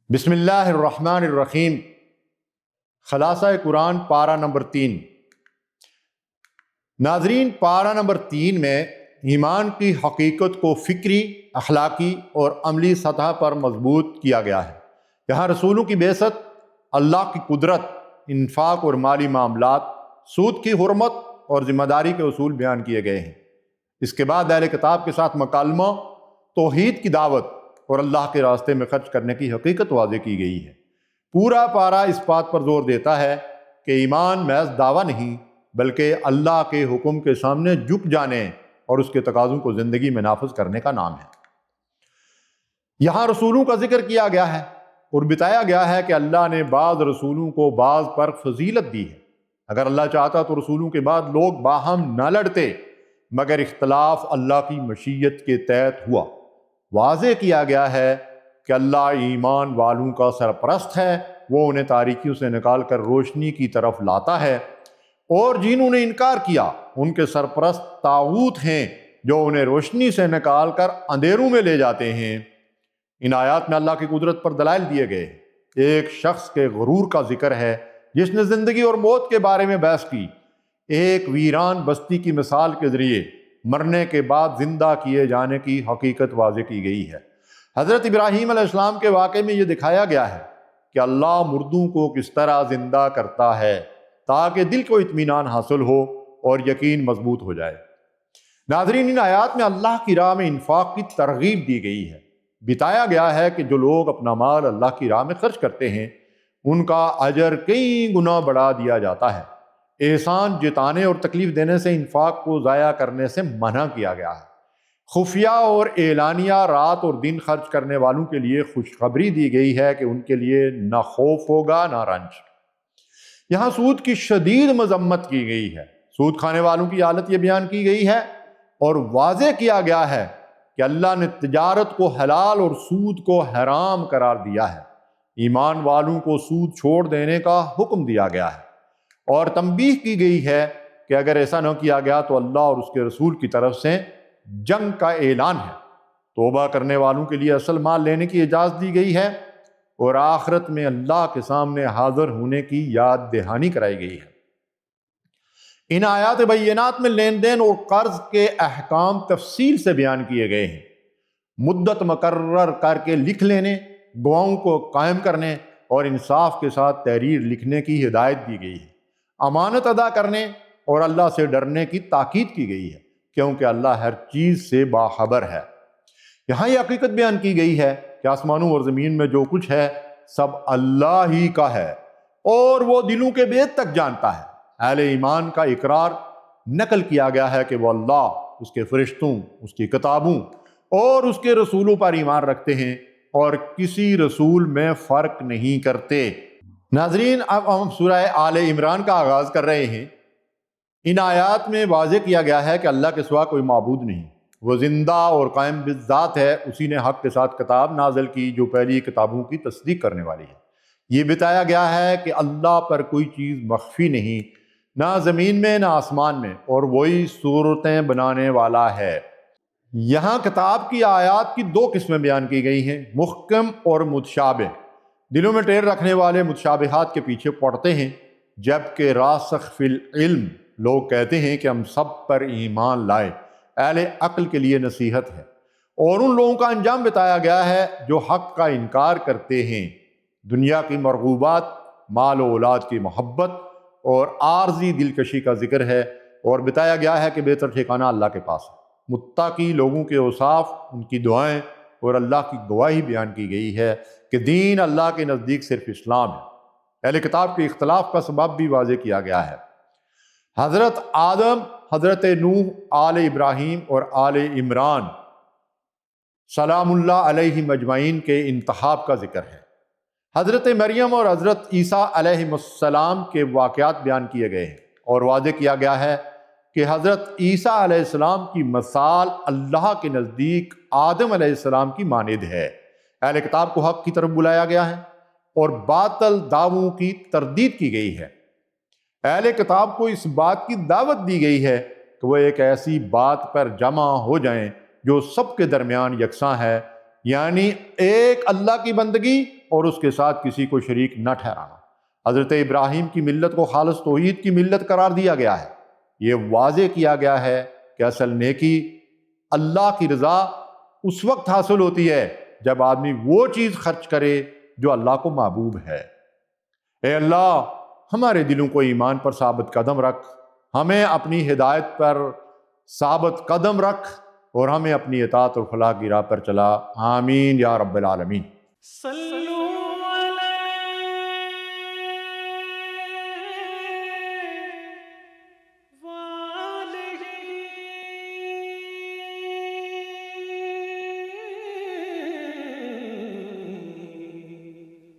بسم اللہ الرحمن الرحیم۔ خلاصہ قرآن پارہ نمبر 3۔ ناظرین، پارہ نمبر 3 میں ایمان کی حقیقت کو فکری، اخلاقی اور عملی سطح پر مضبوط کیا گیا ہے۔ یہاں رسولوں کی بعثت، اللہ کی قدرت، انفاق اور مالی معاملات، سود کی حرمت اور ذمہ داری کے اصول بیان کیے گئے ہیں۔ اس کے بعد اہل کتاب کے ساتھ مکالمہ، توحید کی دعوت اور اللہ کے راستے میں خرچ کرنے کی حقیقت واضح کی گئی ہے۔ پورا پارہ اس بات پر زور دیتا ہے کہ ایمان محض دعویٰ نہیں بلکہ اللہ کے حکم کے سامنے جھک جانے اور اس کے تقاضوں کو زندگی میں نافذ کرنے کا نام ہے۔ یہاں رسولوں کا ذکر کیا گیا ہے اور بتایا گیا ہے کہ اللہ نے بعض رسولوں کو بعض پر فضیلت دی ہے۔ اگر اللہ چاہتا تو رسولوں کے بعد لوگ باہم نہ لڑتے، مگر اختلاف اللہ کی مشیت کے تحت ہوا۔ واضح کیا گیا ہے کہ اللہ ایمان والوں کا سرپرست ہے، وہ انہیں تاریکیوں سے نکال کر روشنی کی طرف لاتا ہے، اور جنہوں نے انکار کیا ان کے سرپرست طاغوت ہیں جو انہیں روشنی سے نکال کر اندھیروں میں لے جاتے ہیں۔ ان آیات میں اللہ کی قدرت پر دلائل دیے گئے۔ ایک شخص کے غرور کا ذکر ہے جس نے زندگی اور موت کے بارے میں بحث کی۔ ایک ویران بستی کی مثال کے ذریعے مرنے کے بعد زندہ کیے جانے کی حقیقت واضح کی گئی ہے۔ حضرت ابراہیم علیہ السلام کے واقعے میں یہ دکھایا گیا ہے کہ اللہ مردوں کو کس طرح زندہ کرتا ہے تاکہ دل کو اطمینان حاصل ہو اور یقین مضبوط ہو جائے۔ ناظرین، ان آیات میں اللہ کی راہ میں انفاق کی ترغیب دی گئی ہے۔ بتایا گیا ہے کہ جو لوگ اپنا مال اللہ کی راہ میں خرچ کرتے ہیں ان کا اجر کئی گنا بڑھا دیا جاتا ہے۔ احسان جتانے اور تکلیف دینے سے انفاق کو ضائع کرنے سے منع کیا گیا ہے۔ خفیہ اور اعلانیہ رات اور دن خرچ کرنے والوں کے لیے خوشخبری دی گئی ہے کہ ان کے لیے نہ خوف ہوگا نہ رنج۔ یہاں سود کی شدید مذمت کی گئی ہے۔ سود کھانے والوں کی حالت یہ بیان کی گئی ہے اور واضح کیا گیا ہے کہ اللہ نے تجارت کو حلال اور سود کو حرام قرار دیا ہے۔ ایمان والوں کو سود چھوڑ دینے کا حکم دیا گیا ہے اور تنبیہ کی گئی ہے کہ اگر ایسا نہ کیا گیا تو اللہ اور اس کے رسول کی طرف سے جنگ کا اعلان ہے۔ توبہ کرنے والوں کے لیے اصل مال لینے کی اجازت دی گئی ہے اور آخرت میں اللہ کے سامنے حاضر ہونے کی یاد دہانی کرائی گئی ہے۔ ان آیات بینات میں لین دین اور قرض کے احکام تفصیل سے بیان کیے گئے ہیں۔ مدت مقرر کر کے لکھ لینے، گواہوں کو قائم کرنے اور انصاف کے ساتھ تحریر لکھنے کی ہدایت دی گئی ہے۔ امانت ادا کرنے اور اللہ سے ڈرنے کی تاکید کی گئی ہے کیونکہ اللہ ہر چیز سے باخبر ہے۔ یہاں یہ حقیقت بیان کی گئی ہے کہ آسمانوں اور زمین میں جو کچھ ہے سب اللہ ہی کا ہے اور وہ دلوں کے بیت تک جانتا ہے۔ اہل ایمان کا اقرار نقل کیا گیا ہے کہ وہ اللہ، اس کے فرشتوں، اس کی کتابوں اور اس کے رسولوں پر ایمان رکھتے ہیں اور کسی رسول میں فرق نہیں کرتے۔ ناظرین، اب ہم سورہ آل عمران کا آغاز کر رہے ہیں۔ ان آیات میں واضح کیا گیا ہے کہ اللہ کے سوا کوئی معبود نہیں، وہ زندہ اور قائم بالذات ہے۔ اسی نے حق کے ساتھ کتاب نازل کی جو پہلی کتابوں کی تصدیق کرنے والی ہے۔ یہ بتایا گیا ہے کہ اللہ پر کوئی چیز مخفی نہیں، نہ زمین میں نہ آسمان میں، اور وہی صورتیں بنانے والا ہے۔ یہاں کتاب کی آیات کی 2 قسمیں بیان کی گئی ہیں، محکم اور متشابہ۔ دلوں میں ٹیر رکھنے والے متشابہات کے پیچھے پڑتے ہیں، جبکہ راسخ فی العلم لوگ کہتے ہیں کہ ہم سب پر ایمان لائے۔ اہل عقل کے لیے نصیحت ہے اور ان لوگوں کا انجام بتایا گیا ہے جو حق کا انکار کرتے ہیں۔ دنیا کی مرغوبات، مال و اولاد کی محبت اور عارضی دلکشی کا ذکر ہے اور بتایا گیا ہے کہ بہتر ٹھکانہ اللہ کے پاس ہے۔ متقی لوگوں کے اوصاف، ان کی دعائیں اور اللہ کی گواہی بیان کی گئی ہے کہ دین اللہ کے نزدیک صرف اسلام ہے۔ اہل کتاب کے اختلاف کا سبب بھی واضح کیا گیا ہے۔ حضرت آدم، حضرت نوح، آل ابراہیم اور آل عمران سلام اللہ علیہم اجمعین کے انتخاب کا ذکر ہے۔ حضرت مریم اور حضرت عیسیٰ علیہ السلام کے واقعات بیان کیے گئے ہیں اور واضح کیا گیا ہے کہ حضرت عیسیٰ علیہ السلام کی مثال اللہ کے نزدیک آدم علیہ السلام کی مانند ہے۔ اہل کتاب کو حق کی طرف بلایا گیا ہے اور باطل دعووں کی تردید کی گئی ہے۔ اہل کتاب کو اس بات کی دعوت دی گئی ہے کہ وہ ایک ایسی بات پر جمع ہو جائیں جو سب کے درمیان یکساں ہے، یعنی ایک اللہ کی بندگی اور اس کے ساتھ کسی کو شریک نہ ٹھہرانا۔ حضرت ابراہیم کی ملت کو خالص توحید کی ملت قرار دیا گیا ہے۔ یہ واضح کیا گیا ہے کہ اصل نیکی اللہ کی رضا اس وقت حاصل ہوتی ہے جب آدمی وہ چیز خرچ کرے جو اللہ کو محبوب ہے۔ اے اللہ، ہمارے دلوں کو ایمان پر ثابت قدم رکھ، ہمیں اپنی ہدایت پر ثابت قدم رکھ اور ہمیں اپنی اطاعت اور فلاح کی راہ پر چلا۔ آمین یا رب العالمین۔